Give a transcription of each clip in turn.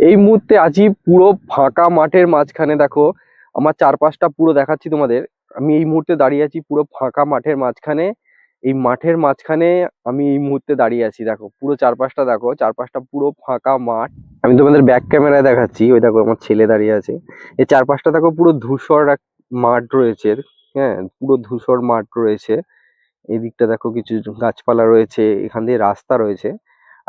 এই মুহূর্তে আছি পুরো ফাঁকা মাঠের মাঝখানে। দেখো আমার চারপাশটা পুরো দেখাচ্ছি তোমাদের। আমি এই মুহূর্তে দাঁড়িয়ে আছি পুরো ফাঁকা মাঠের মাঝখানে। এই মাঠের মাঝখানে আমি এই মুহূর্তে দাঁড়িয়ে আছি। দেখো পুরো চারপাশটা, দেখো চারপাশটা পুরো ফাঁকা মাঠ। আমি তোমাদের ব্যাক ক্যামেরায় দেখাচ্ছি, ওই দেখো আমার ছেলে দাঁড়িয়ে আছে। এই চারপাশটা দেখো পুরো ধূসর এক মাঠ রয়েছে। হ্যাঁ, পুরো ধূসর মাঠ রয়েছে। এই দিকটা দেখো কিছু গাছপালা রয়েছে, এখান দিয়ে রাস্তা রয়েছে।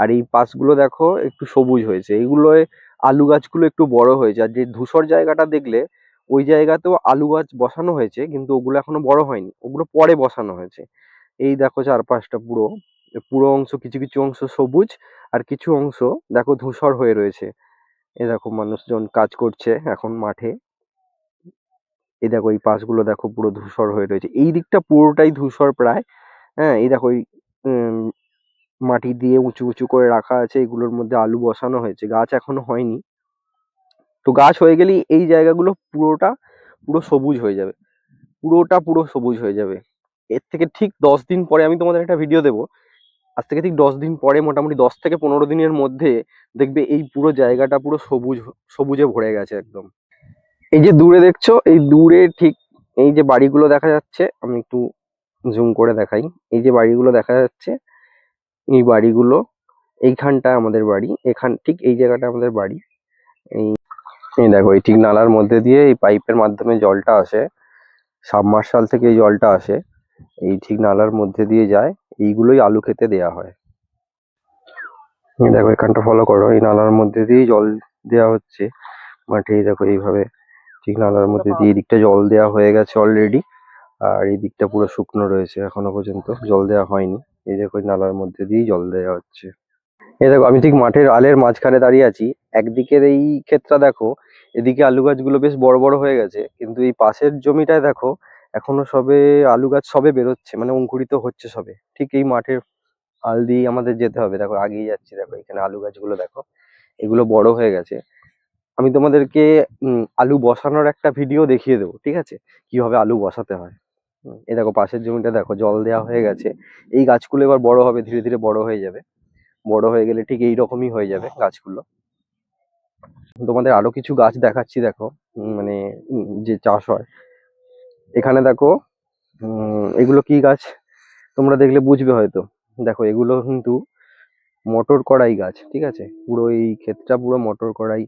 আর এই পাশগুলো দেখো একটু সবুজ হয়েছে, এইগুলোয় আলু গাছগুলো একটু বড় হয়েছে। আর যে ধূসর জায়গাটা দেখলে ওই জায়গাতেও আলু গাছ বসানো হয়েছে, কিন্তু ওগুলো এখনো বড় হয়নি, ওগুলো পরে বসানো হয়েছে। এই দেখো চারপাশটা পুরো পুরো অংশ, কিছু কিছু অংশ সবুজ আর কিছু অংশ দেখো ধূসর হয়ে রয়েছে। এই দেখো মানুষজন কাজ করছে এখন মাঠে। এই দেখো এই পাশগুলো দেখো পুরো ধূসর হয়ে রয়েছে, এই দিকটা পুরোটাই ধূসর প্রায়। হ্যাঁ, এই দেখো এই উম, মাটি দিয়ে উঁচু উঁচু করে রাখা আছে, এগুলোর মধ্যে আলু বসানো হয়েছে, গাছ এখনো হয়নি। তো গাছ হয়ে গেলেই এই জায়গাগুলো পুরোটা পুরো সবুজ হয়ে যাবে, পুরোটা পুরো সবুজ হয়ে যাবে। এর থেকে ঠিক 10 দিন পরে আমি তোমাদের একটা ভিডিও দেবো। আজ থেকে ঠিক 10 দিন পরে, মোটামুটি 10 থেকে 15 দিনের মধ্যে দেখবে এই পুরো জায়গাটা পুরো সবুজ, সবুজে ভরে গেছে একদম। এই যে দূরে দেখছো, এই দূরে ঠিক এই যে বাড়িগুলো দেখা যাচ্ছে, আমি একটু জুম করে দেখাই। এই যে বাড়িগুলো দেখা যাচ্ছে, এই বাড়িগুলো, এইখানটা আমাদের বাড়ি, এখান ঠিক এই জায়গাটা আমাদের বাড়ি। এই এই দেখো এই ঠিক নালার মধ্যে দিয়ে এই পাইপের মাধ্যমে জলটা আসে, সাবমার্শাল থেকে এই জলটা আসে, এই ঠিক নালার মধ্যে দিয়ে যায়, এইগুলোই আলু খেতে দেয়া হয়। এই দেখো এখানটা ফলো করো, এই নালার মধ্যে দিয়েই জল দেওয়া হচ্ছে মাঠে। এই দেখো এইভাবে ঠিক নালার মধ্যে দিয়ে, এই দিকটা জল দেওয়া হয়ে গেছে অলরেডি, আর এই দিকটা পুরো শুকনো রয়েছে, এখনো পর্যন্ত জল দেওয়া হয়নি। এই দেখো এই নালার মধ্যে দিয়েই জল দেওয়া হচ্ছে। এই দেখো আমি ঠিক মাঠের আলের মাঝখানে দাঁড়িয়ে আছি। একদিকের এই ক্ষেতটা দেখো, এদিকে আলু গাছগুলো বেশ বড় বড় হয়ে গেছে, কিন্তু এই পাশের জমিটায় দেখো এখনো সবে আলু গাছ সবে বেরোচ্ছে, মানে অঙ্কুরিত হচ্ছে সবে। ঠিক এই মাঠের আল দিয়ে আমাদের যেতে হবে, দেখো আগেই যাচ্ছি, দেখো এখানে আলু গাছগুলো দেখো, এগুলো বড় হয়ে গেছে। আমি তোমাদেরকে আলু বসানোর একটা ভিডিও দেখিয়ে দেবো, ঠিক আছে, কিভাবে আলু বসাতে হয়। এই দেখো পাশের জমিটা দেখো জল দেওয়া হয়ে গেছে, এই গাছগুলো এবার বড় হবে, ধীরে ধীরে বড় হয়ে যাবে। বড় হয়ে গেলে ঠিক এইরকমই হয়ে যাবে গাছগুলো। তোমাদের আরো কিছু গাছ দেখাচ্ছি, দেখো মানে যে চাষ হয় এখানে দেখো। এগুলো কি গাছ তোমরা দেখলে বুঝবে হয়তো। দেখো এগুলো কিন্তু মটর কড়াই গাছ, ঠিক আছে, পুরো এই ক্ষেতটা পুরো মটর কড়াই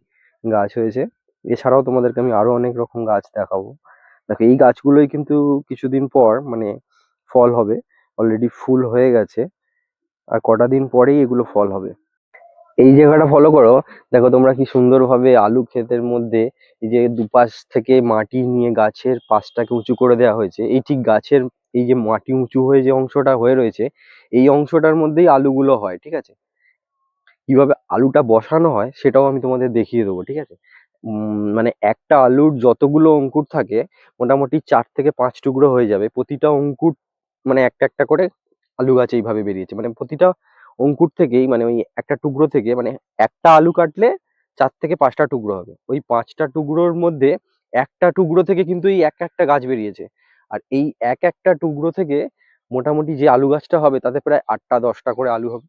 গাছ হয়েছে। এছাড়াও তোমাদেরকে আমি আরো অনেক রকম গাছ দেখাবো। দেখো এই গাছগুলোই কিন্তু কিছুদিন পর মানে ফল হবে, অলরেডি ফুল হয়ে গেছে, আর কটা দিন পরেই এগুলো ফল হবে। এই জায়গাটা ফলো করো, দেখো তোমরা কি সুন্দরভাবে আলু ক্ষেতের মধ্যে এই যে দুপাশ থেকে মাটি নিয়ে গাছের পাশটাকে উঁচু করে দেওয়া হয়েছে। এই ঠিক গাছের এই যে মাটি উঁচু হয়ে যে অংশটা হয়ে রয়েছে, এই অংশটার মধ্যেই আলুগুলো হয়, ঠিক আছে। কিভাবে আলুটা বসানো হয় সেটাও আমি তোমাদের দেখিয়ে দেবো, ঠিক আছে। মানে একটা আলুর যতগুলো অঙ্কুর থাকে, মোটামুটি 4 থেকে 5 টুকরো হয়ে যাবে প্রতিটা অঙ্কুর। মানে একটা একটা করে আলু গাছ এইভাবে বেরিয়েছে, মানে প্রতিটা অঙ্কুর থেকেই, মানে ওই একটা টুকরো থেকে, মানে একটা আলু কাটলে 4 থেকে 5টা টুকরো হবে, ওই 5টা টুকরোর মধ্যে একটা টুকরো থেকে কিন্তু এই এক একটা গাছ বেরিয়েছে। আর এই এক একটা টুকরো থেকে মোটামুটি যে আলু গাছটা হবে তাতে প্রায় 8টা 10টা করে আলু হবে।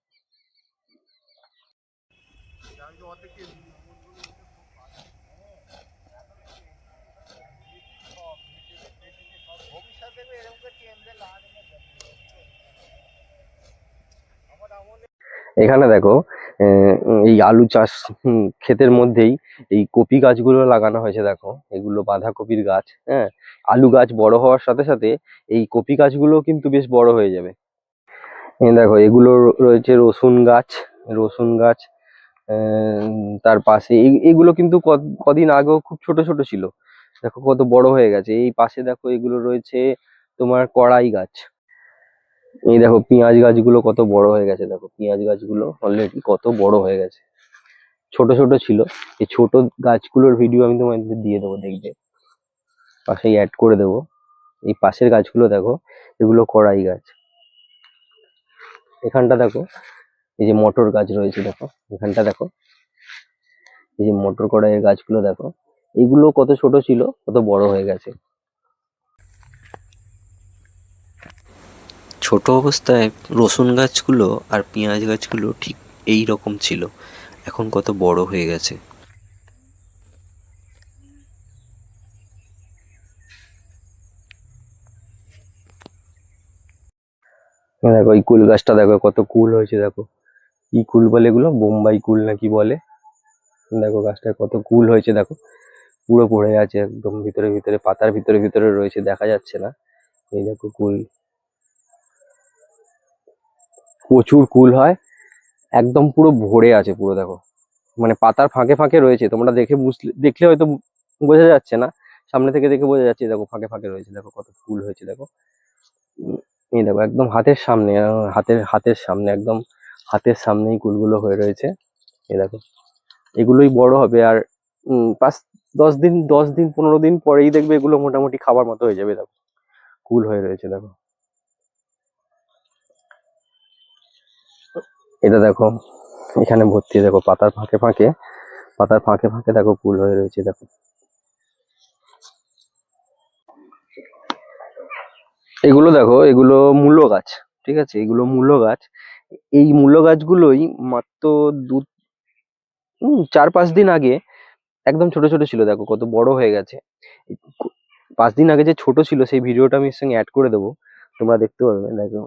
এখানে দেখো এই আলু চাষ ক্ষেতের মধ্যেই এই কপি গাছগুলো লাগানো হয়েছে। দেখো এগুলো বাঁধাকপির গাছ। হ্যাঁ, আলু গাছ বড় হওয়ার সাথে সাথে এই কপি গাছগুলো কিন্তু বেশ বড় হয়ে যাবে। এই দেখো এগুলো রয়েছে রসুন গাছ, রসুন গাছ। তার পাশে এগুলো কিন্তু কদিন আগেও খুব ছোট ছোট ছিল, দেখো কত বড় হয়ে গেছে। এই পাশে দেখো এগুলো রয়েছে তোমার কড়াই গাছ। এই দেখো পেঁয়াজ গাছগুলো কত বড় হয়ে গেছে, দেখো পেঁয়াজ গাছগুলো অলরেডি কত বড় হয়ে গেছে। ছোট ছোট ছিল, এই ছোট গাছগুলোর ভিডিও আমি তোমাদের দিয়ে দেবো, দেখবে পাশেই অ্যাড করে দেবো। এই পাশের গাছগুলো দেখো, এগুলো কড়াই গাছ। এখানটা দেখো এই যে মটর গাছ রয়েছে, দেখো এখানটা দেখো এই যে মটর কড়াইয়ের গাছগুলো দেখো, এগুলো কত ছোট ছিল কত বড় হয়ে গেছে। ছোট অবস্থায় রসুন গাছগুলো আর পেঁয়াজ গাছগুলো ঠিক এই রকম ছিল, এখন কত বড় হয়ে গেছে। দেখো এই কুল গাছটা দেখো কত কুল হয়েছে, দেখো কি কুল বলে এগুলো, বোম্বাই কুল না কি বলে। দেখো গাছটায় কত কুল হয়েছে, দেখো পুরো পড়ে আছে একদম ভিতরে ভিতরে, পাতার ভিতরে ভিতরে রয়েছে, দেখা যাচ্ছে না। এই দেখো কুল, প্রচুর কুল হয়, একদম পুরো ভরে আছে পুরো, দেখো মানে পাতার ফাঁকে ফাঁকে রয়েছে, তোমরা দেখলে হয়তো বোঝা যাচ্ছে না, সামনে থেকে দেখে বোঝা যাচ্ছে, দেখো ফাঁকে ফাঁকে রয়েছে, দেখো কত ফুল হয়েছে, দেখো এই দেখো একদম হাতের সামনে, হাতের সামনে একদম, হাতের সামনেই কুলগুলো হয়ে রয়েছে। এই দেখো এগুলোই বড় হবে, আর 5-10 দিন, 10 দিন 15 দিন পরেই দেখবে এগুলো মোটামুটি খাবার মতো হয়ে যাবে, দেখো কুল হয়ে রয়েছে, দেখো এটা দেখো এখানে ভর্তি, দেখো পাতার ফাঁকে ফাঁকে, পাতার ফাঁকে ফাঁকে দেখো কুল হয়ে রয়েছে, দেখো এগুলো দেখো, এগুলো মূলো গাছ, ঠিক আছে, এগুলো মূলো গাছ। এই মূলো গাছগুলোই মাত্র 4-5 দিন আগে একদম ছোট ছোট ছিল, দেখো কত বড় হয়ে গেছে। এই 5 দিন আগে যে ছোট ছিল সেই ভিডিওটা আমি এর সঙ্গে অ্যাড করে দেবো, তোমরা দেখতে পারবে, দেখো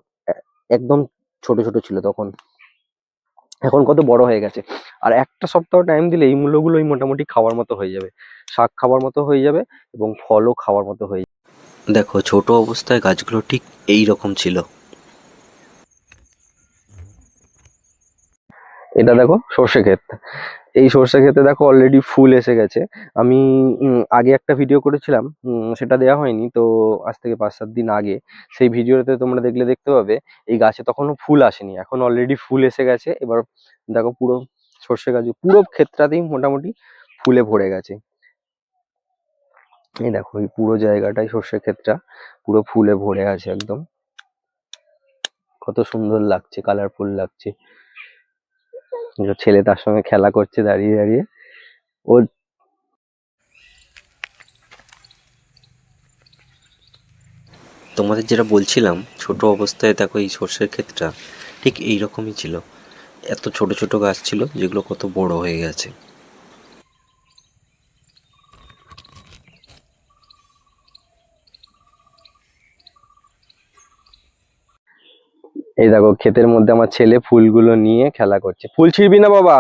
একদম ছোট ছোট ছিল তখন, এখন কত বড় হয়ে গেছে। আর একটা সপ্তাহ টাইম দিলে এই মূল্যগুলোই মোটামুটি খাওয়ার মতো হয়ে যাবে, শাক খাবার মতো হয়ে যাবে, এবং ফলও খাওয়ার মতো হয়ে যাবে। দেখো ছোট অবস্থায় গাছগুলো ঠিক এই রকম ছিল। এটা দেখো সর্ষে ক্ষেত, এই সর্ষে ক্ষেতে দেখো অলরেডি ফুল এসে গেছে। আমি আগে একটা ভিডিও করেছিলাম, সেটা দেওয়া হয়নি তো, আজ থেকে 5-7 দিন আগে সেই ভিডিওতে তোমরা দেখলে দেখতে পাবে এই গাছে তখনও ফুল আসেনি, এখন অলরেডি ফুল এসে গেছে। এবার দেখো পুরো সর্ষে গাছ, পুরো ক্ষেতটাতেই মোটামুটি ফুলে ভরে গেছে। এই দেখো এই পুরো জায়গাটাই সর্ষে ক্ষেতটা পুরো ফুলে ভরে আছে একদম, কত সুন্দর লাগছে, কালারফুল লাগছে। ছেলে তার সঙ্গে খেলা করছে দাঁড়িয়ে দাঁড়িয়ে, ওর তোমাদের যেটা বলছিলাম, ছোট অবস্থায় দেখো এই সর্ষের ক্ষেতটা ঠিক এই রকমই ছিল। এত ছোট ছোট গাছ ছিল যেগুলো কত বড় হয়ে গেছে। এই দেখো ক্ষেতের মধ্যে আমার ছেলে ফুলগুলো নিয়ে খেলা করছে, ফুল ছিঁড়বি না বাবা।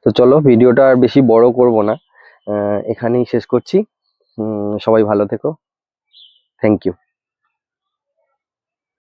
তো চলো ভিডিওটা আর বেশি বড় করব না, এখানেই শেষ করছি। সবাই ভালো থেকো, থ্যাংক ইউ।